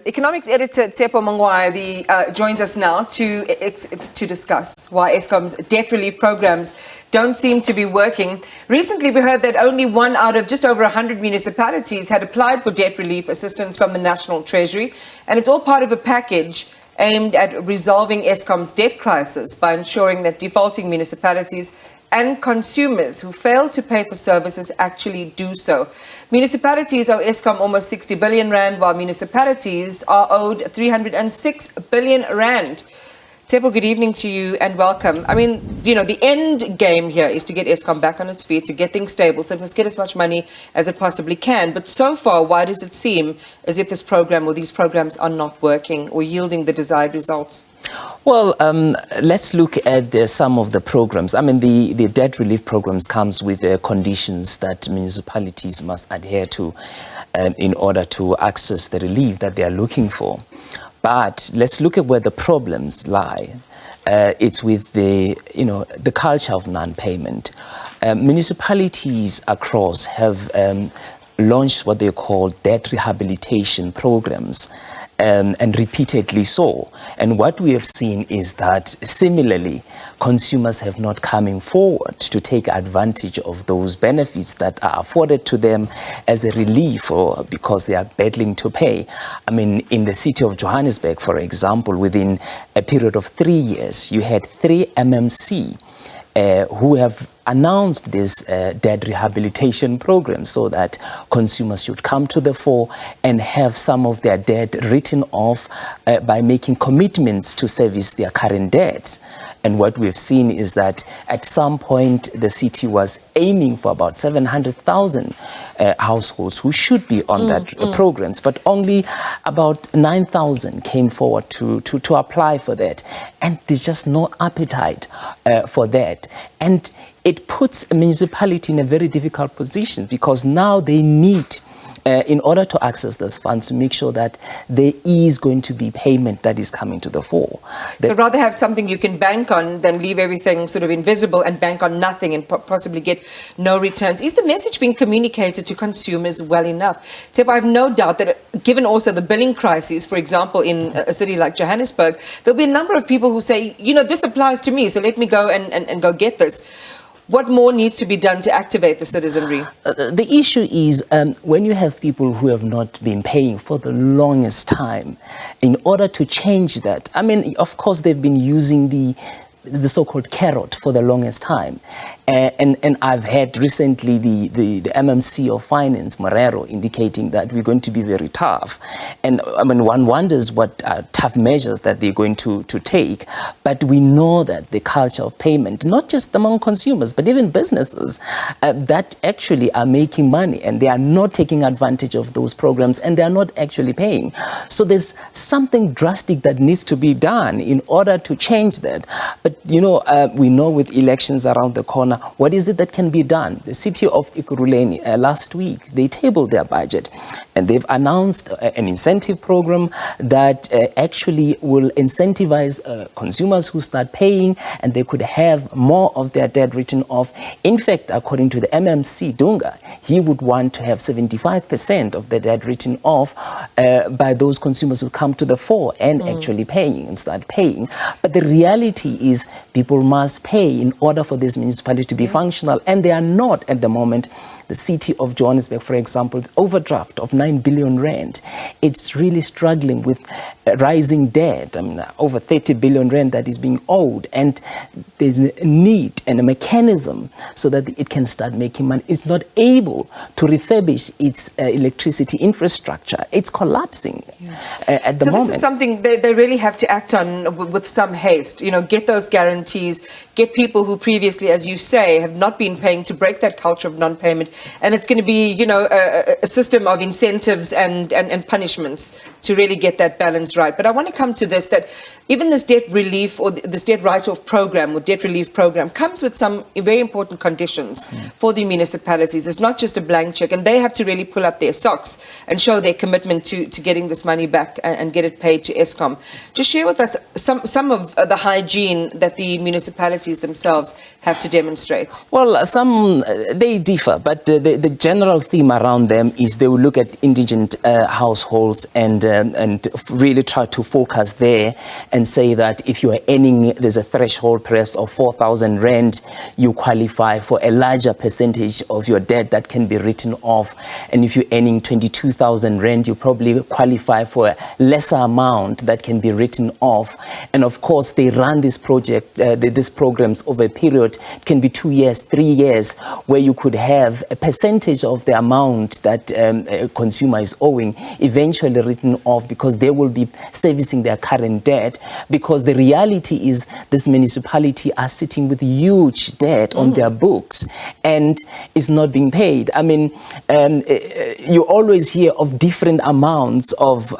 Economics editor Tshepo Mongoai joins us now to discuss why Eskom's debt relief programs don't seem to be working. Recently, we heard that only one out of just over 100 municipalities had applied for debt relief assistance from the National Treasury, and it's all part of a package aimed at resolving Eskom's debt crisis by ensuring that defaulting municipalities and consumers who fail to pay for services actually do so. Municipalities owe Eskom almost 60 billion rand, while municipalities are owed 306 billion rand. Tshepo, good evening to you and welcome. I mean, the end game here is to get Eskom back on its feet, to get things stable, so it must get as much money as it possibly can. But so far, why does it seem as if this program or these programs are not working or yielding the desired results? Well, let's look at some of the programs. I mean, the debt relief programs comes with conditions that municipalities must adhere to in order to access the relief that they are looking for. But let's look at where the problems lie. It's with the culture of non-payment. Municipalities across have launched what they call debt rehabilitation programs, and repeatedly so. And what we have seen is that similarly, consumers have not coming forward to take advantage of those benefits that are afforded to them as a relief or because they are battling to pay. I mean, in the city of Johannesburg, for example, within a period of 3 years, you had 3 MMC who have announced this debt rehabilitation program so that consumers should come to the fore and have some of their debt written off by making commitments to service their current debts. And what we've seen is that at some point the city was aiming for about 700,000 households who should be on that programs, but only about 9,000 came forward to apply for that. And there's just no appetite for that. And it puts a municipality in a very difficult position because now they need, in order to access those funds, to make sure that there is going to be payment that is coming to the fore. So rather have something you can bank on than leave everything sort of invisible and bank on nothing and possibly get no returns. Is the message being communicated to consumers well enough? Tshepo, I have no doubt that given also the billing crisis, for example, in a city like Johannesburg, there'll be a number of people who say, this applies to me, so let me go and go get this. What more needs to be done to activate the citizenry? The issue is when you have people who have not been paying for the longest time, in order to change that, I mean, of course, they've been using the so-called carrot for the longest time. And I've had recently the MMC of Finance, Morero, indicating that we're going to be very tough. And I mean, one wonders what tough measures that they're going to take. But we know that the culture of payment, not just among consumers, but even businesses that actually are making money and they are not taking advantage of those programs and they are not actually paying. So there's something drastic that needs to be done in order to change that. But, we know with elections around the corner, what is it that can be done? The city of Ekurhuleni last week, they tabled their budget and they've announced an incentive program that actually will incentivize consumers who start paying and they could have more of their debt written off. In fact, according to the MMC Dunga, he would want to have 75% of the debt written off by those consumers who come to the fore and actually paying and start paying. But the reality is people must pay in order for this municipality to be functional, and they are not at the moment. The city of Johannesburg, for example, the overdraft of 9 billion rand, it's really struggling with rising debt. I mean, over 30 billion rand that is being owed, and there's a need and a mechanism so that it can start making money. It's not able to refurbish its electricity infrastructure. It's collapsing at the moment. So this is something they really have to act on with some haste. Get those guarantees, get people who previously, as you say, have not been paying to break that culture of non-payment. And it's going to be, a system of incentives and punishments to really get that balance right. But I want to come to this, that even this debt relief or this debt write-off program or debt relief program comes with some very important conditions for the municipalities. It's not just a blank check, and they have to really pull up their socks and show their commitment to getting this money back and get it paid to Eskom. Just share with us some of the hygiene that the municipalities themselves have to demonstrate. Well, some, they differ, but But the general theme around them is they will look at indigent households and really try to focus there and say that if you are earning, there's a threshold perhaps of 4,000 rand, you qualify for a larger percentage of your debt that can be written off. And if you're earning 22,000 rand, you probably qualify for a lesser amount that can be written off. And of course, they run this project, these programs over a period. It can be 2 years, 3 years, where you could have a percentage of the amount that a consumer is owing eventually written off, because they will be servicing their current debt. Because the reality is this municipality are sitting with huge debt on their books and it's not being paid. I mean, you always hear of different amounts of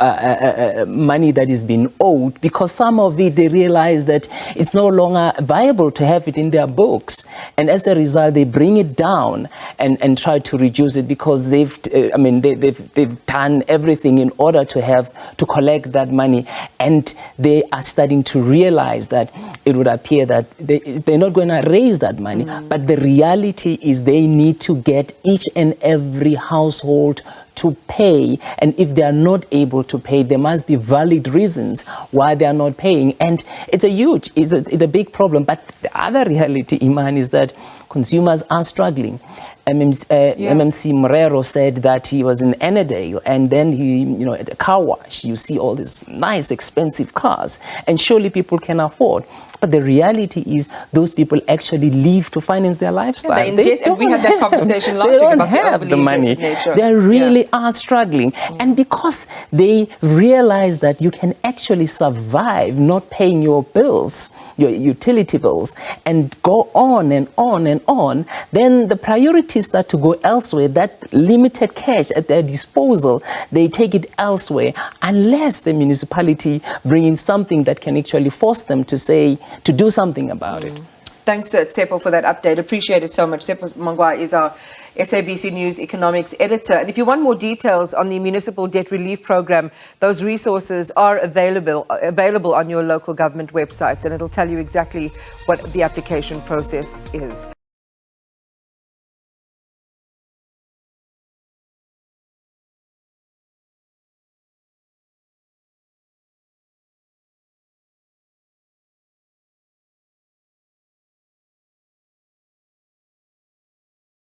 money that is being owed, because some of it they realize that it's no longer viable to have it in their books, and as a result they bring it down and try to reduce it, because they've done everything in order to collect that money, and they are starting to realize that it would appear that they're not going to raise that money. But the reality is they need to get each and every household to pay, and if they are not able to pay, there must be valid reasons why they are not paying. And it's a big problem. But the other reality, Iman, is that consumers are struggling. MMC Morero said that he was in Annandale, and then he, at a car wash, you see all these nice, expensive cars, and surely people can afford. But the reality is those people actually leave to finance their lifestyle. And we had that conversation last week about the money. They really are struggling. And because they realize that you can actually survive not paying your bills, your utility bills, and go on and on and on, then the priorities start to go elsewhere. That limited cash at their disposal, they take it elsewhere, unless the municipality bring in something that can actually force them to do something about it. Thanks, Tshepo, for that update. Appreciate it so much. Tshepo Mongoai is our SABC News economics editor. And if you want more details on the municipal debt relief program, those resources are available on your local government websites, and it'll tell you exactly what the application process is.